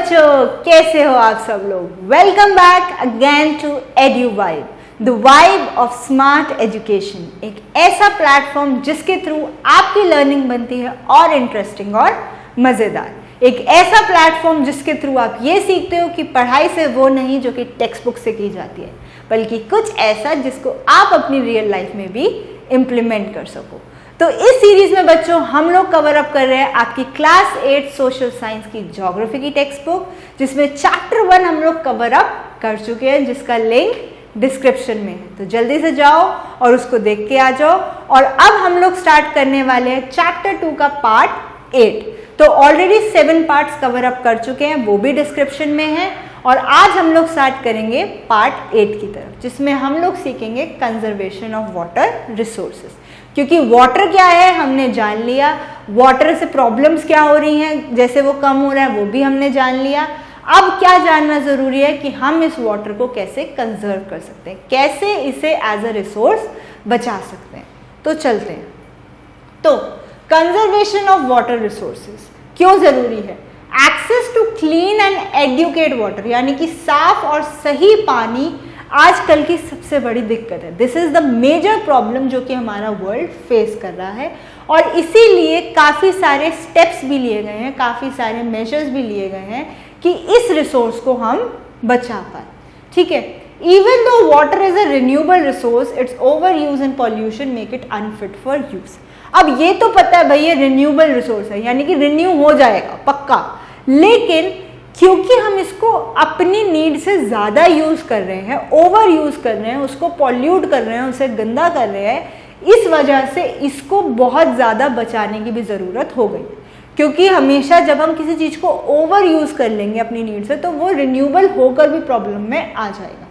बच्चों, कैसे हो आप सब लोग। Welcome back again to Edu Vibe, the vibe of smart education. एक ऐसा प्लेटफॉर्म जिसके थ्रू आपकी लर्निंग बनती है और इंटरेस्टिंग और मज़ेदार। एक ऐसा प्लेटफॉर्म जिसके थ्रू आप ये सीखते हो कि पढ़ाई से वो नहीं जो कि टेक्स्ट बुक से की जाती है, बल्कि कुछ ऐसा जिसको आप अपनी रियल लाइफ में भी इम्प्लीमेंट कर सको। तो इस सीरीज में बच्चों हम लोग कवर अप कर रहे हैं आपकी क्लास 8 सोशल साइंस की ज्योग्राफी की टेक्स्ट बुक, जिसमें चैप्टर 1 हम लोग कवर अप कर चुके हैं, जिसका लिंक डिस्क्रिप्शन में है। तो जल्दी से जाओ और उसको देख के आ जाओ। और अब हम लोग स्टार्ट करने वाले हैं चैप्टर 2 का पार्ट 8। तो ऑलरेडी 7 पार्ट्स कवर अप कर चुके हैं, वो भी डिस्क्रिप्शन में है। और आज हम लोग स्टार्ट करेंगे पार्ट 8 की तरफ, जिसमें हम लोग सीखेंगे कंजर्वेशन ऑफ वाटर रिसोर्सेज। क्योंकि वाटर क्या है हमने जान लिया, वाटर से प्रॉब्लम्स क्या हो रही हैं, जैसे वो कम हो रहा है वो भी हमने जान लिया। अब क्या जानना जरूरी है कि हम इस वाटर को कैसे कंजर्व कर सकते हैं, कैसे इसे एज अ रिसोर्स बचा सकते हैं। तो चलते हैं। तो कंजर्वेशन ऑफ वाटर रिसोर्सेज क्यों जरूरी है? Access to clean and adequate water, यानी कि साफ और सही पानी आजकल की सबसे बड़ी दिक्कत है। This is the major problem जो कि हमारा वर्ल्ड फेस कर रहा है। और इसीलिए काफ़ी सारे स्टेप्स भी लिए गए हैं, काफ़ी सारे मेजर्स भी लिए गए हैं कि इस रिसोर्स को हम बचा पाए। ठीक है, even though water is a renewable resource, it's over use and pollution make it unfit for use. अब ये तो पता है भाई ये रिन्यूएबल रिसोर्स है, यानी कि रिन्यू हो जाएगा पक्का, लेकिन क्योंकि हम इसको अपनी नीड से ज़्यादा यूज़ कर रहे हैं, ओवर यूज़ कर रहे हैं, उसको पॉल्यूट कर रहे हैं, उसे गंदा कर रहे हैं, इस वजह से इसको बहुत ज़्यादा बचाने की भी ज़रूरत हो गई। क्योंकि हमेशा जब हम किसी चीज़ को ओवर यूज़ कर लेंगे अपनी नीड से, तो वो रिन्यूएबल होकर भी प्रॉब्लम में आ जाएगा।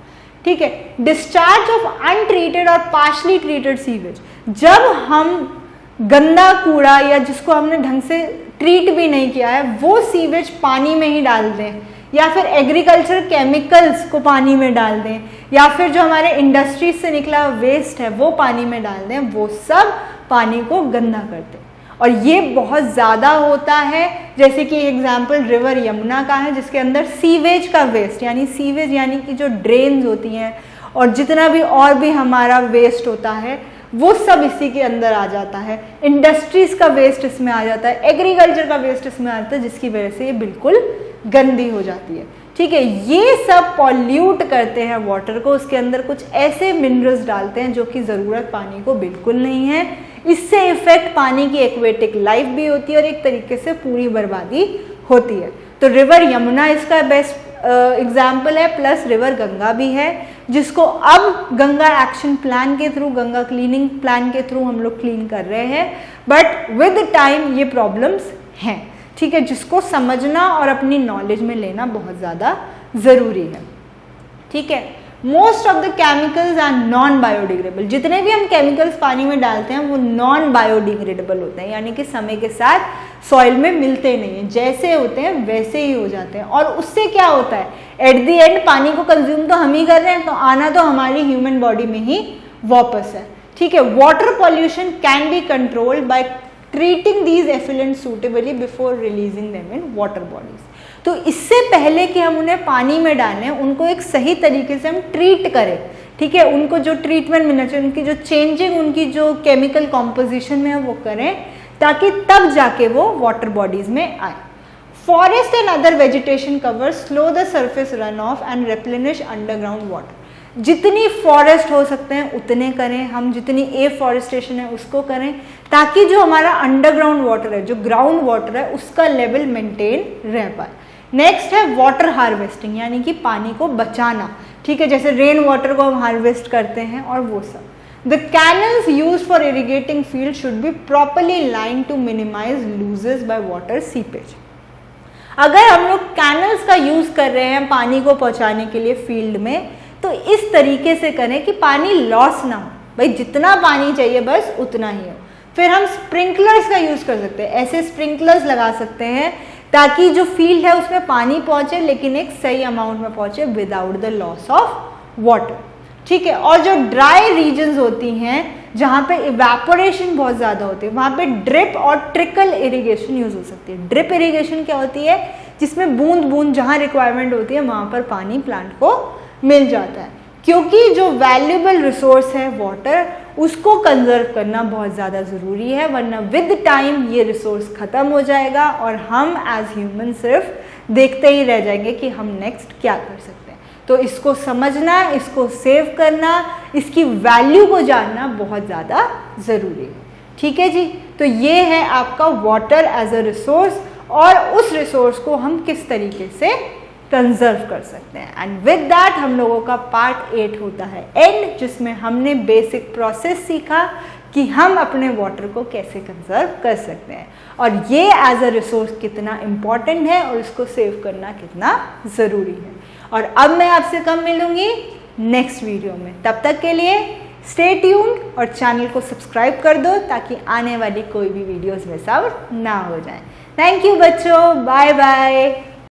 ठीक है, डिस्चार्ज ऑफ अनट्रीटेड और पार्शली ट्रीटेड सीवेज, जब हम गंदा कूड़ा या जिसको हमने ढंग से ट्रीट भी नहीं किया है वो सीवेज पानी में ही डाल दें, या फिर एग्रीकल्चर केमिकल्स को पानी में डाल दें, या फिर जो हमारे इंडस्ट्रीज से निकला वेस्ट है वो पानी में डाल दें, वो सब पानी को गंदा करते हैं। और ये बहुत ज़्यादा होता है। जैसे कि एग्जाम्पल रिवर यमुना का है, जिसके अंदर सीवेज का वेस्ट, यानी सीवेज यानी कि जो ड्रेन्स होती हैं और जितना भी और भी हमारा वेस्ट होता है वो सब इसी के अंदर आ जाता है। इंडस्ट्रीज का वेस्ट इसमें आ जाता है, एग्रीकल्चर का वेस्ट इसमें आ जाता है, जिसकी वजह से ये बिल्कुल गंदी हो जाती है। ठीक है, ये सब पॉल्यूट करते हैं वाटर को, उसके अंदर कुछ ऐसे मिनरल्स डालते हैं जो कि ज़रूरत पानी को बिल्कुल नहीं है। इससे इफेक्ट पानी की एक्वेटिक लाइफ भी होती है और एक तरीके से पूरी बर्बादी होती है। तो रिवर यमुना इसका बेस्ट एग्जाम्पल है, प्लस रिवर गंगा भी है, जिसको अब गंगा एक्शन प्लान के थ्रू, गंगा क्लीनिंग प्लान के थ्रू हम लोग क्लीन कर रहे हैं। बट विद टाइम ये प्रॉब्लम्स हैं। ठीक है, जिसको समझना और अपनी नॉलेज में लेना बहुत ज़्यादा ज़रूरी है। ठीक है, most of the chemicals are non biodegradable. जितने भी हम केमिकल्स पानी में डालते हैं वो नॉन बायोडिग्रेडेबल होते हैं, यानी कि समय के साथ सॉइल में मिलते नहीं हैं, जैसे होते हैं वैसे ही हो जाते हैं। और उससे क्या होता है, एट द एंड पानी को कंज्यूम तो हम ही कर रहे हैं, तो आना तो हमारी ह्यूमन बॉडी में ही वापस है। ठीक है, water pollution can be controlled by treating these effluents suitably before releasing them in water bodies. तो इससे पहले कि हम उन्हें पानी में डालें, उनको एक सही तरीके से हम ट्रीट करें। ठीक है, उनको जो ट्रीटमेंट मिलना चाहिए, उनकी जो चेंजिंग, उनकी जो केमिकल कॉम्पोजिशन में है वो करें, ताकि तब जाके वो वाटर बॉडीज में आए। Forest and other vegetation cover slow the surface run of and replenish underground water. जितनी फॉरेस्ट हो सकते हैं उतने करें हम, जितनी एफॉरेस्टेशन है उसको करें, ताकि जो हमारा अंडरग्राउंड वाटर है, जो ग्राउंड वाटर है, उसका लेवल मेंटेन रह पाए। नेक्स्ट है वाटर हार्वेस्टिंग, यानी कि पानी को बचाना। ठीक है, जैसे रेन वाटर को हम हार्वेस्ट करते हैं और वो सब। The canals use for irrigating field should be properly line to minimise losses by water seepage. अगर हम लोग कैनल्स का यूज कर रहे हैं पानी को पहुंचाने के लिए फील्ड में, तो इस तरीके से करें कि पानी लॉस ना हो। भाई जितना पानी चाहिए बस उतना ही हो। फिर हम स्प्रिंकलर्स का यूज कर सकते हैं, ऐसे स्प्रिंकलर्स लगा सकते हैं ताकि जो फील्ड है उसमें पानी पहुंचे, लेकिन एक सही अमाउंट में पहुंचे without the loss of water. ठीक है, और जो ड्राई रीजन्स होती हैं जहाँ पे इवेपोरेशन बहुत ज़्यादा होती है, वहाँ पे ड्रिप और ट्रिकल इरिगेशन यूज हो सकती है। ड्रिप इरिगेशन क्या होती है जिसमें बूंद बूंद जहाँ रिक्वायरमेंट होती है वहाँ पर पानी प्लांट को मिल जाता है। क्योंकि जो वैल्यूएबल रिसोर्स है वाटर, उसको कंजर्व करना बहुत ज़्यादा ज़रूरी है, वरना विद टाइम ये रिसोर्स ख़त्म हो जाएगा और हम एज ह्यूमन सिर्फ देखते ही रह जाएंगे कि हम नेक्स्ट क्या कर सकते हैं। तो इसको समझना, इसको सेव करना, इसकी वैल्यू को जानना बहुत ज़्यादा ज़रूरी है। ठीक है जी, तो ये है आपका वाटर एज अ रिसोर्स और उस रिसोर्स को हम किस तरीके से कंजर्व कर सकते हैं। एंड विद दैट हम लोगों का पार्ट 8 होता है एंड, जिसमें हमने बेसिक प्रोसेस सीखा कि हम अपने वाटर को कैसे कंजर्व कर सकते हैं और ये एज अ रिसोर्स कितना इम्पॉर्टेंट है और इसको सेव करना कितना ज़रूरी है। और अब मैं आपसे कब मिलूंगी नेक्स्ट वीडियो में, तब तक के लिए स्टे ट्यून्ड और चैनल को सब्सक्राइब कर दो ताकि आने वाली कोई भी वीडियोस मिस आउट ना हो जाए। थैंक यू बच्चों, बाय बाय।